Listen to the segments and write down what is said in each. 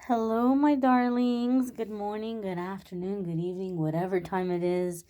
Hello, my darlings. Good morning, good afternoon, good evening, whatever time it is,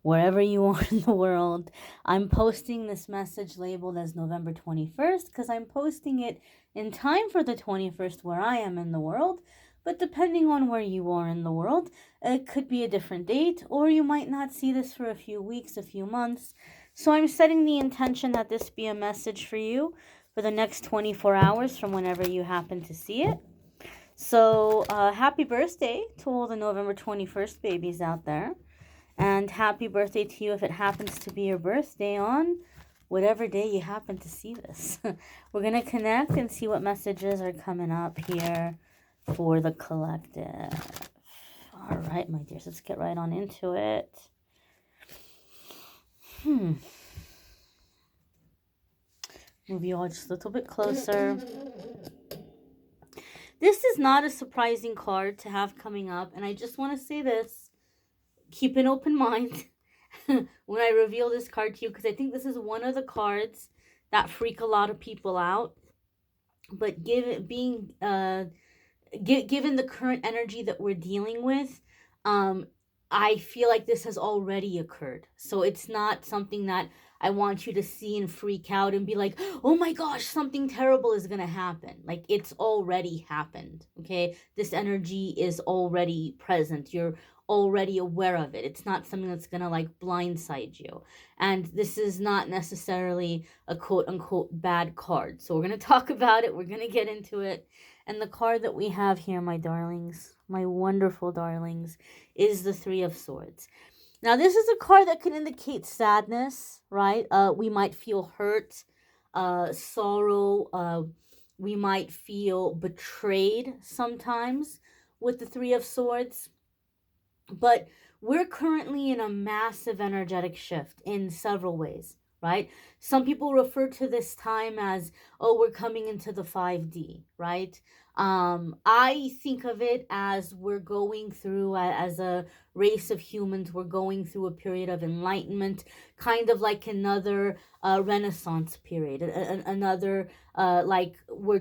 wherever you are in the world. I'm posting this message labeled as November 21st because I'm posting it in time for the 21st where I am in the world. But depending on where you are in the world, it could be a different date, or you might not see this for a few weeks, a few months. So I'm setting the intention that this be a message for you for the next 24 hours from whenever you happen to see it. So, happy birthday to all the November 21st babies out there. And happy birthday to you if it happens to be your birthday on whatever day you happen to see this. We're going to connect and see what messages are coming up here for the collective. All right, my dears, let's get right on into it. Move you all just a little bit closer. This is not a surprising card to have coming up, and I just want to say this. Keep an open mind when I reveal this card to you, because I think this is one of the cards that freak a lot of people out. But given the current energy that we're dealing with, I feel like this has already occurred. So it's not something that I want you to see and freak out and be like, oh my gosh, something terrible is going to happen. Like, it's already happened. Okay. This energy is already present. You're already aware of it. It's not something that's going to like blindside you. And this is not necessarily a quote unquote bad card. So we're going to talk about it. We're going to get into it. And the card that we have here, my darlings, my wonderful darlings, is the Three of Swords. Now, this is a card that can indicate sadness, right? We might feel hurt, sorrow. We might feel betrayed sometimes with the Three of Swords. But we're currently in a massive energetic shift in several ways, right? Some people refer to this time as, oh, we're coming into the 5D, right? I think of it as we're going through, as a race of humans, we're going through a period of enlightenment, kind of like another Renaissance period, another like we're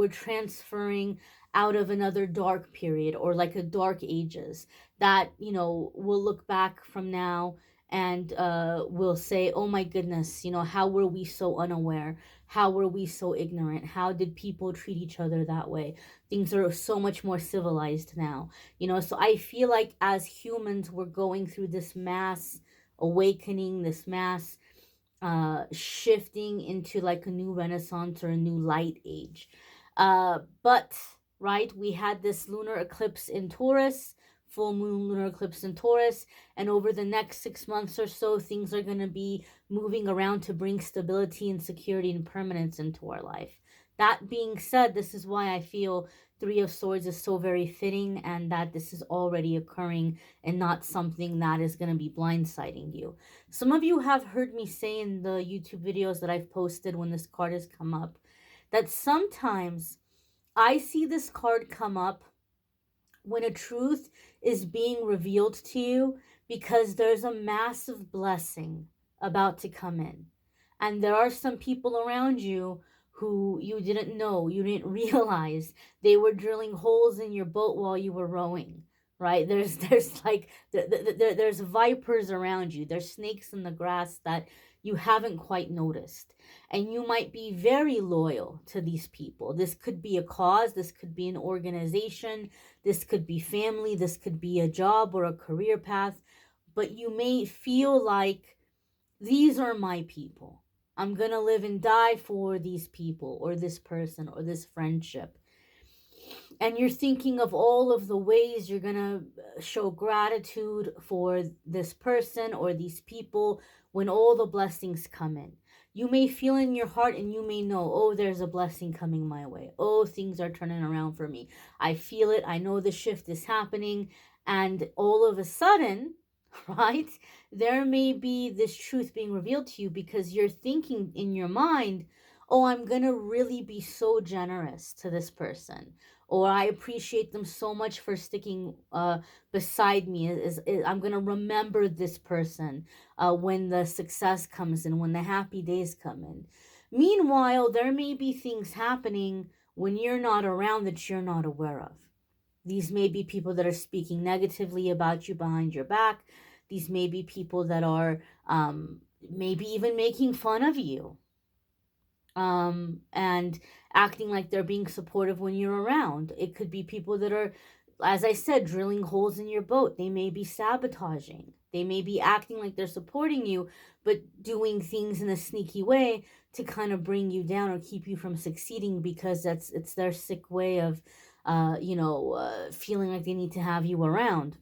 transferring out of another dark period, or like a dark ages that, we'll look back from now and we'll say, oh my goodness, how were we so unaware? How were we so ignorant? How did people treat each other that way? Things are so much more civilized now, so I feel like as humans, we're going through this mass awakening, this mass shifting into like a new renaissance or a new light age. But right, we had this lunar eclipse in Taurus, full moon lunar eclipse in Taurus, and over the next 6 months or so, things are going to be moving around to bring stability and security and permanence into our life. That being said, this is why I feel Three of Swords is so very fitting, and that this is already occurring and not something that is going to be blindsiding you. Some of you have heard me say in the YouTube videos that I've posted when this card has come up that sometimes I see this card come up when a truth is being revealed to you because there's a massive blessing about to come in. And there are some people around you who you didn't know, you didn't realize they were drilling holes in your boat while you were rowing, right? There's like there's vipers around you. There's snakes in the grass that you haven't quite noticed. And you might be very loyal to these people. This could be a cause, this could be an organization, this could be family, this could be a job or a career path, but you may feel like these are my people. I'm going to live and die for these people or this person or this friendship. And you're thinking of all of the ways you're going to show gratitude for this person or these people when all the blessings come in. You may feel in your heart and you may know, oh, there's a blessing coming my way. Oh, things are turning around for me. I feel it. I know the shift is happening. And all of a sudden, right, there may be this truth being revealed to you because you're thinking in your mind, oh, I'm going to really be so generous to this person. Or I appreciate them so much for sticking beside me. I'm going to remember this person when the success comes in, when the happy days come in. Meanwhile, there may be things happening when you're not around that you're not aware of. These may be people that are speaking negatively about you behind your back. These may be people that are maybe even making fun of you, and acting like they're being supportive when you're around. It could be people that are, as I said, drilling holes in your boat. They may be sabotaging. They may be acting like they're supporting you, but doing things in a sneaky way to kind of bring you down or keep you from succeeding, because it's their sick way of, feeling like they need to have you around.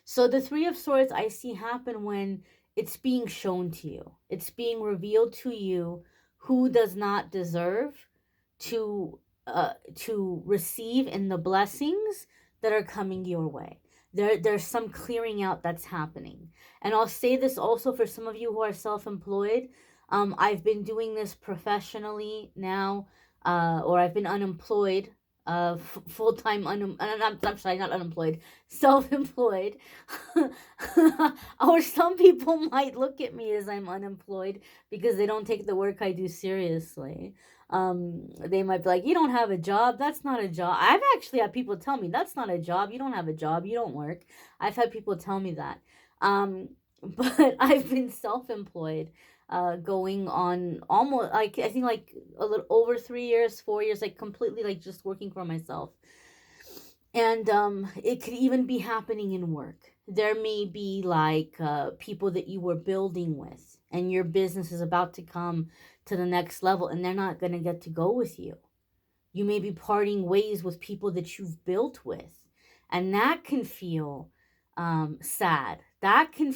So the Three of Swords I see happen when it's being shown to you. It's being revealed to you who does not deserve to receive in the blessings that are coming your way. There's some clearing out that's happening. And I'll say this also for some of you who are self-employed. I've been doing this professionally now, or I've been unemployed, full-time I'm sorry, not unemployed, self-employed. Or some people might look at me as I'm unemployed because they don't take the work I do seriously. They might be like, you don't have a job, that's not a job. I've actually had people tell me, that's not a job, you don't have a job, you don't work. I've had people tell me that. But I've been self-employed, going on almost, like, I think like a little over 3 years, 4 years, like completely like just working for myself. And it could even be happening in work. There may be like people that you were building with, and your business is about to come to the next level, and they're not going to get to go with you. You may be parting ways with people that you've built with, and that can feel sad. That can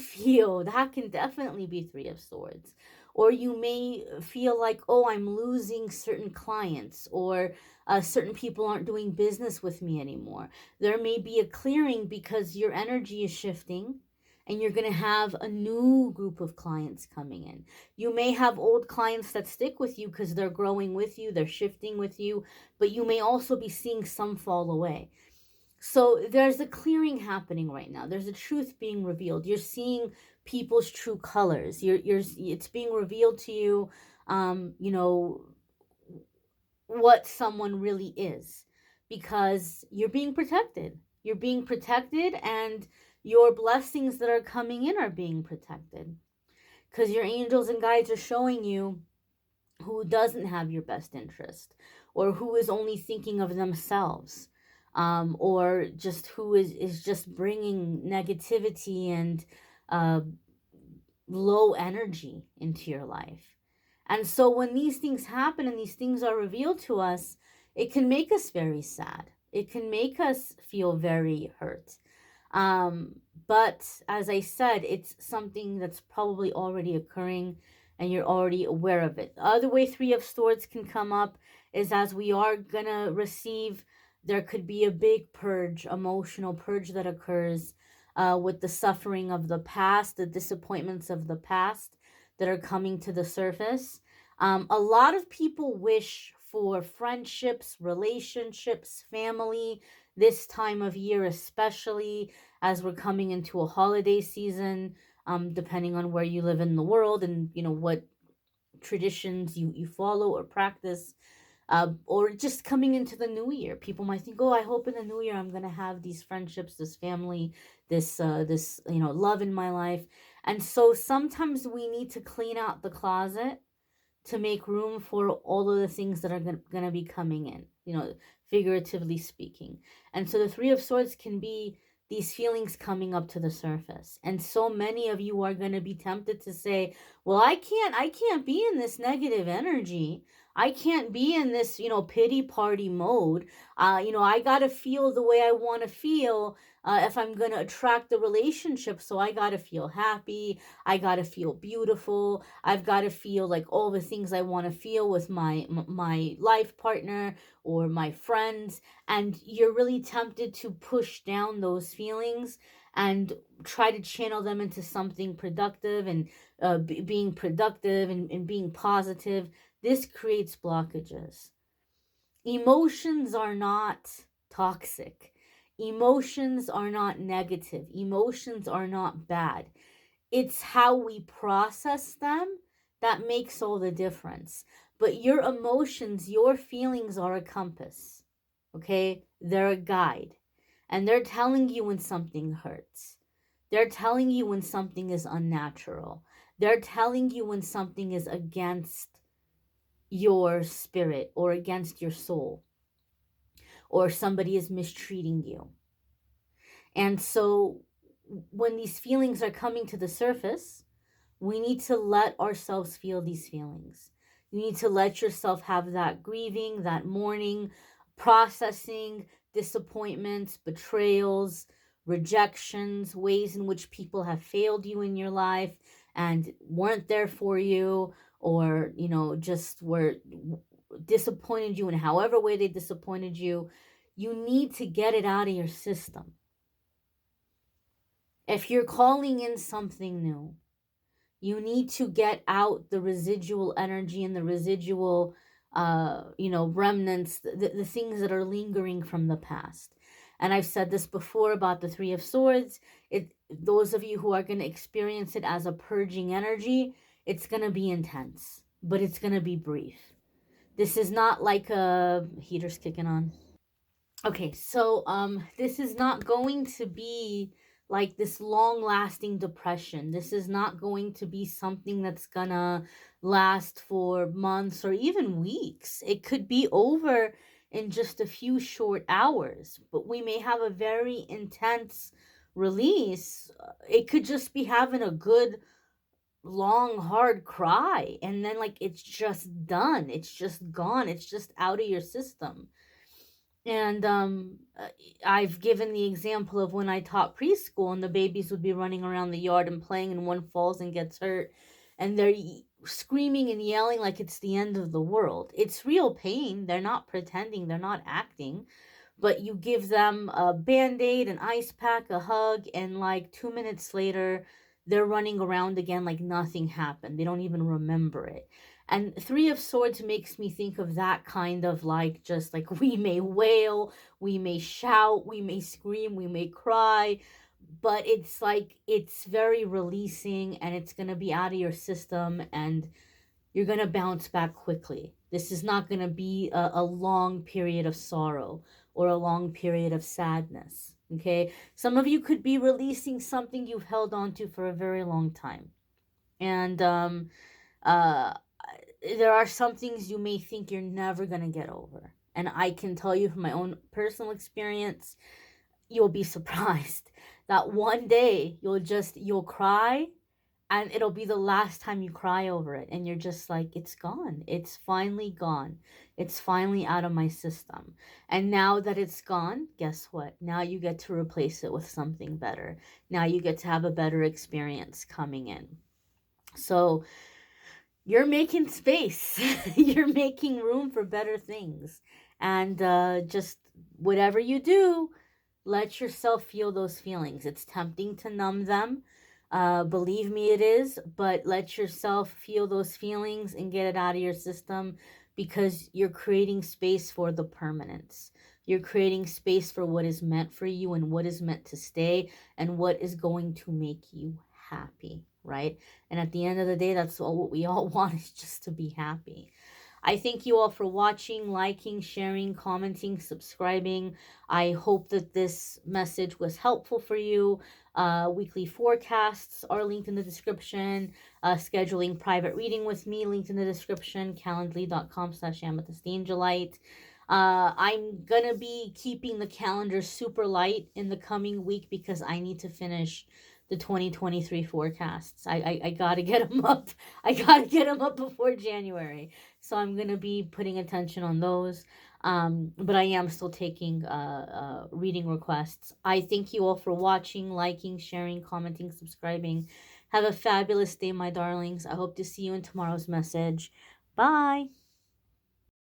definitely be Three of Swords. Or you may feel like, oh, I'm losing certain clients, or certain people aren't doing business with me anymore. There may be a clearing because your energy is shifting, and you're going to have a new group of clients coming in. You may have old clients that stick with you because they're growing with you, they're shifting with you, but you may also be seeing some fall away. So there's a clearing happening right now. There's a truth being revealed. You're seeing people's true colors. It's being revealed to you, you know, what someone really is, because you're being protected. You're being protected, and your blessings that are coming in are being protected, because your angels and guides are showing you who doesn't have your best interest, or who is only thinking of themselves, or just who is just bringing negativity and uh, low energy into your life. And so when these things happen and these things are revealed to us, it can make us very sad. It can make us feel very hurt. But as I said, it's something that's probably already occurring, and you're already aware of it. The other way Three of Swords can come up is as we are gonna receive, there could be a big purge, emotional purge that occurs with the suffering of the past, the disappointments of the past that are coming to the surface. A lot of people wish for friendships, relationships, family this time of year, especially as we're coming into a holiday season, depending on where you live in the world and what traditions you follow or practice, or just coming into the new year. People might think, oh, I hope in the new year I'm going to have these friendships, this family, this love in my life. And so sometimes we need to clean out the closet to make room for all of the things that are going to be coming in, figuratively speaking. And so the Three of Swords can be these feelings coming up to the surface. And so many of you are going to be tempted to say, well, I can't be in this negative energy. I can't be in this, pity party mode. I got to feel the way I want to feel if I'm going to attract the relationship. So I got to feel happy. I got to feel beautiful. I've got to feel like all the things I want to feel with my life partner or my friends. And you're really tempted to push down those feelings and try to channel them into something productive, and being productive and being positive. This creates blockages. Emotions are not toxic. Emotions are not negative. Emotions are not bad. It's how we process them that makes all the difference. But your emotions, your feelings are a compass, okay? They're a guide. And they're telling you when something hurts. They're telling you when something is unnatural. They're telling you when something is against your spirit or against your soul, or somebody is mistreating you. And so when these feelings are coming to the surface, we need to let ourselves feel these feelings. You need to let yourself have that grieving, that mourning, processing disappointments, betrayals, rejections, ways in which people have failed you in your life and weren't there for you, or, just were disappointed you in however way they disappointed you. You need to get it out of your system. If you're calling in something new, you need to get out the residual energy and the residual remnants, the things that are lingering from the past. And I've said this before about the Three of Swords. Those of you who are going to experience it as a purging energy, it's going to be intense, but it's going to be brief. This is not like a heater's kicking on. Okay, so this is not going to be like this long-lasting depression. This is not going to be something that's gonna last for months or even weeks. It could be over in just a few short hours, but we may have a very intense release. It could just be having a good long hard cry, and then like it's just done. It's just gone. It's just out of your system. And I've given the example of when I taught preschool and the babies would be running around the yard and playing, and one falls and gets hurt, and they're screaming and yelling like it's the end of the world. It's real pain. They're not pretending, they're not acting. But you give them a band-aid, an ice pack, a hug, and like 2 minutes later, they're running around again like nothing happened. They don't even remember it. And Three of Swords makes me think of that kind of like, just like, we may wail, we may shout, we may scream, we may cry, but it's like, it's very releasing, and it's going to be out of your system, and you're going to bounce back quickly. This is not going to be a long period of sorrow or a long period of sadness. Okay. Some of you could be releasing something you've held on to for a very long time. And uh, there are some things you may think you're never going to get over. And I can tell you from my own personal experience, you'll be surprised that one day you'll cry, and it'll be the last time you cry over it, and you're just like, it's gone, it's finally gone, it's finally out of my system. And now that it's gone, guess what? Now you get to replace it with something better. Now you get to have a better experience coming in. So you're making space. You're making room for better things. And just whatever you do, let yourself feel those feelings. It's tempting to numb them. Believe me, it is. But let yourself feel those feelings and get it out of your system, because you're creating space for the permanence. You're creating space for what is meant for you and what is meant to stay and what is going to make you happy, right? And at the end of the day, that's all what we all want, is just to be happy. I thank you all for watching, liking, sharing, commenting, subscribing. I hope that this message was helpful for you. Weekly forecasts are linked in the description. Scheduling private reading with me, linked in the description. Calendly.com/amethystangelite. I'm gonna be keeping the calendar super light in the coming week because I need to finish the 2023 forecasts. I gotta get them up. I gotta get them up before January. So I'm going to be putting attention on those. But I am still taking reading requests. I thank you all for watching, liking, sharing, commenting, subscribing. Have a fabulous day, my darlings. I hope to see you in tomorrow's message. Bye.